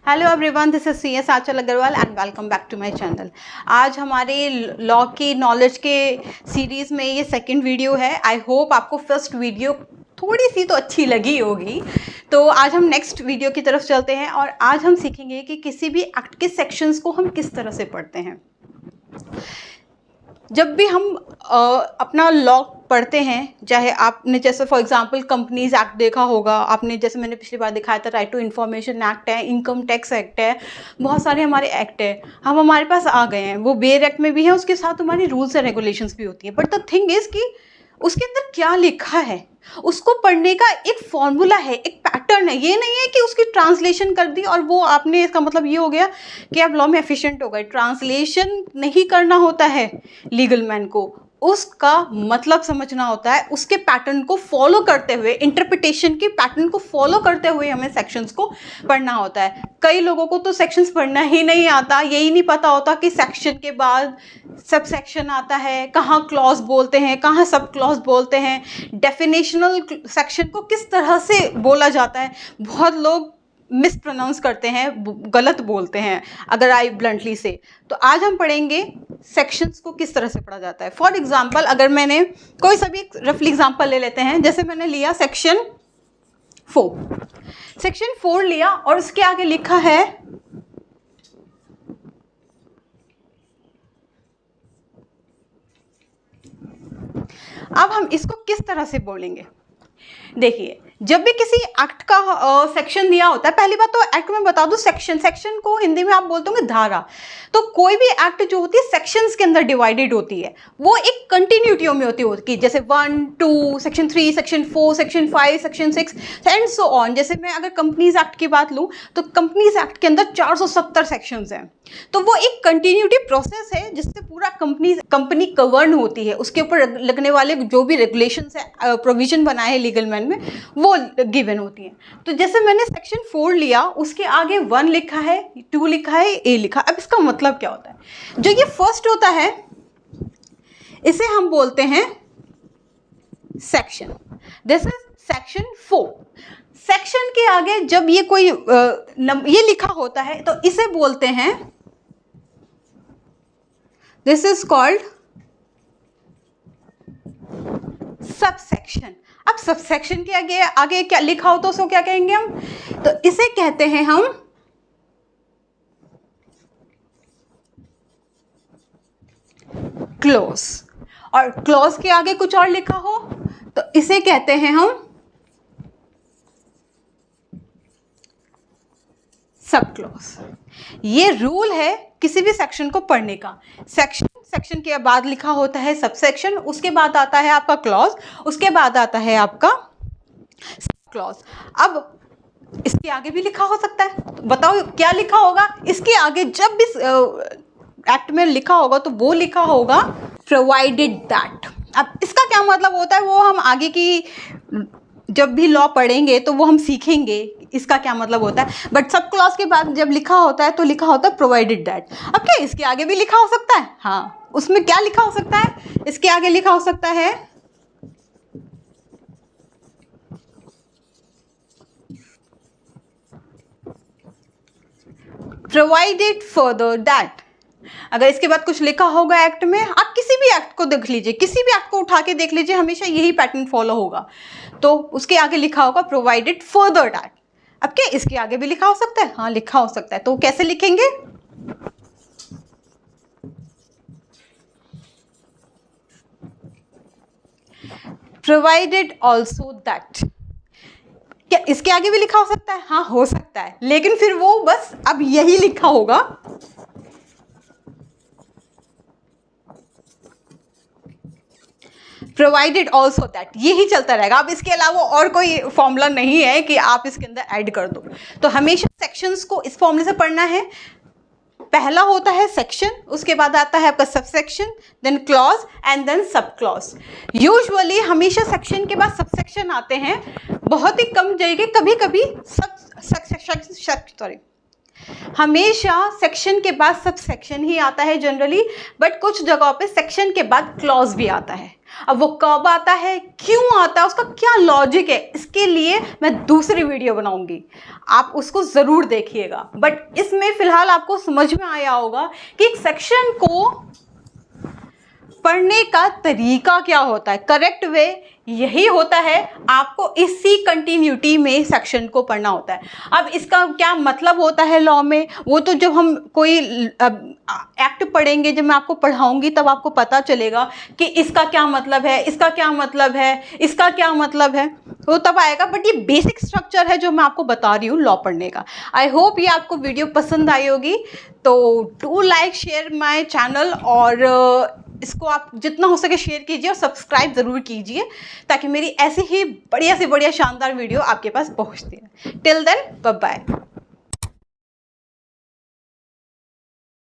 Hello everyone, this is CS Anchal Agarwal and welcome back to my channel. आज हमारे law की knowledge के series में ये सेकंड वीडियो है। आई होप आपको फर्स्ट वीडियो थोड़ी सी तो अच्छी लगी होगी। तो आज हम नेक्स्ट वीडियो की तरफ चलते हैं और आज हम सीखेंगे कि किसी भी एक्ट के सेक्शंस को हम किस तरह से पढ़ते हैं। जब भी हम अपना लॉ पढ़ते हैं, चाहे आपने जैसे फॉर एग्जांपल कंपनीज एक्ट देखा होगा, आपने जैसे मैंने पिछली बार दिखाया था राइट टू इन्फॉर्मेशन एक्ट है, इनकम टैक्स एक्ट है, बहुत सारे हमारे एक्ट है हम हमारे पास आ गए हैं। वो बेयर एक्ट में भी है, उसके साथ हमारी रूल्स एंड रेगुलेशंस भी होती है। बट द थिंग इज कि उसके अंदर क्या लिखा है, उसको पढ़ने का एक फॉर्मूला है, एक पैटर्न है। ये नहीं है कि उसकी ट्रांसलेशन कर दी और वो आपने, इसका मतलब ये हो गया कि आप लॉ में एफिशिएंट हो गए। ट्रांसलेशन नहीं करना होता है लीगल मैन को, उसका मतलब समझना होता है। उसके पैटर्न को फॉलो करते हुए, इंटरप्रिटेशन के पैटर्न को फॉलो करते हुए हमें सेक्शंस को पढ़ना होता है। कई लोगों को तो सेक्शंस पढ़ना ही नहीं आता, यही नहीं पता होता कि सेक्शन के बाद सब सेक्शन आता है, कहाँ क्लॉज बोलते हैं, कहाँ सब क्लॉज बोलते हैं, डेफिनेशनल सेक्शन को किस तरह से बोला जाता है। बहुत लोग मिस प्रोनाउंस करते हैं, गलत बोलते हैं अगर आई ब्लंटली से। तो आज हम पढ़ेंगे सेक्शंस को किस तरह से पढ़ा जाता है। फॉर एग्जांपल, अगर मैंने कोई सा भी एक रफली एग्जांपल ले लेते हैं, जैसे मैंने लिया सेक्शन 4 लिया और उसके आगे लिखा है अब हम इसको किस तरह से बोलेंगे। देखिए, जब भी किसी एक्ट का सेक्शन दिया होता है, पहली बात तो एक्ट में बता दूं, सेक्शन को हिंदी में आप बोलते होंगे धारा। तो कोई भी एक्ट जो होती है सेक्शंस के अंदर डिवाइडेड होती है, वो एक कंटिन्यूटी में होती है, जैसे 1, 2, section 3, section 4, section 5, section 6 and so on. जैसे मैं अगर कंपनीज एक्ट की बात लूँ तो कंपनीज एक्ट के अंदर 470 सेक्शंस हैं। तो वो एक कंटिन्यूटी प्रोसेस है जिससे पूरा कंपनी गवर्न होती है। उसके ऊपर लगने वाले जो भी रेगुलेशंस है, प्रोविजन बनाए हैं लीगल मैन में, वो गिवन होती हैं। तो जैसे मैंने सेक्शन 4 लिया, उसके आगे 1 लिखा है, 2 लिखा है, A लिखा। अब इसका मतलब क्या होता है? जो ये फर्स्ट होता है इसे हम बोलते हैं section. This is section 4। Section के आगे जब ये कोई ये लिखा होता है तो इसे बोलते हैं, दिस इज कॉल्ड सबसेक्शन। अब सबसेक्शन के आगे क्या लिखा हो तो उसको क्या कहेंगे हम? तो इसे कहते हैं हम क्लोज। और क्लोज के आगे कुछ और लिखा हो तो इसे कहते हैं हम सब क्लॉज। ये रूल है किसी भी सेक्शन को पढ़ने का। सेक्शन के बाद लिखा होता है सबसेक्शन, उसके बाद आता है आपका क्लॉज, उसके बाद आता है आपका सब क्लॉज। अब इसके आगे भी लिखा हो सकता है, तो बताओ क्या लिखा होगा इसके आगे? जब भी एक्ट में लिखा होगा तो वो लिखा होगा प्रोवाइडेड दैट। अब इसका क्या मतलब होता है वो हम आगे की जब भी लॉ पढ़ेंगे तो वो हम सीखेंगे इसका क्या मतलब होता है। बट सब क्लॉज के बाद जब लिखा होता है तो लिखा होता है प्रोवाइडेड दैट। अब क्या इसके आगे भी लिखा हो सकता है? हाँ, उसमें क्या लिखा हो सकता है? इसके आगे लिखा हो सकता है प्रोवाइडेड फर्दर दैट। अगर इसके बाद कुछ लिखा होगा एक्ट में, आप किसी भी एक्ट को देख लीजिए, किसी भी एक्ट को उठा के देख लीजिए, हमेशा यही पैटर्न फॉलो होगा। तो उसके आगे लिखा होगा प्रोवाइडेड फर्दर दैट। अब क्या इसके आगे भी लिखा हो सकता है? हाँ, लिखा हो सकता है। तो कैसे लिखेंगे? Provided also that. क्या इसके आगे भी लिखा हो सकता है? हाँ, हो सकता है, लेकिन फिर वो बस अब यही लिखा होगा प्रोवाइडेड ऑल्सो दैट, यही चलता रहेगा। अब इसके अलावा और कोई फॉर्मूला नहीं है कि आप इसके अंदर ऐड कर दो। तो हमेशा सेक्शंस को इस फॉर्मूले से पढ़ना है। पहला होता है सेक्शन, उसके बाद आता है आपका subsection, then clause and then sub clause. Usually हमेशा सेक्शन के बाद सबसेक्शन आते हैं, बहुत ही कम जगह, कभी कभी हमेशा सेक्शन के बाद सब सेक्शन ही आता है जनरली, बट कुछ जगहों पे सेक्शन के बाद क्लॉज भी आता है। अब वो कब आता है, क्यों आता है, उसका क्या लॉजिक है, इसके लिए मैं दूसरी वीडियो बनाऊंगी, आप उसको ज़रूर देखिएगा। बट इसमें फ़िलहाल आपको समझ में आया होगा कि एक सेक्शन को पढ़ने का तरीका क्या होता है। करेक्ट वे यही होता है, आपको इसी कंटिन्यूटी में सेक्शन को पढ़ना होता है। अब इसका क्या मतलब होता है लॉ में, वो तो जब हम कोई एक्ट पढ़ेंगे, जब मैं आपको पढ़ाऊंगी तब आपको पता चलेगा कि इसका क्या मतलब है, इसका क्या मतलब है, इसका क्या मतलब है, वो तब आएगा। बट ये बेसिक स्ट्रक्चर है जो मैं आपको बता रही हूँ लॉ पढ़ने का। आई होप ये आपको वीडियो पसंद आई होगी। तो do like share my channel, और इसको आप जितना हो सके शेयर कीजिए और सब्सक्राइब ज़रूर कीजिए, ताकि मेरी ऐसी ही बढ़िया से बढ़िया शानदार वीडियो आपके पास पहुंचती है। Till then bye bye.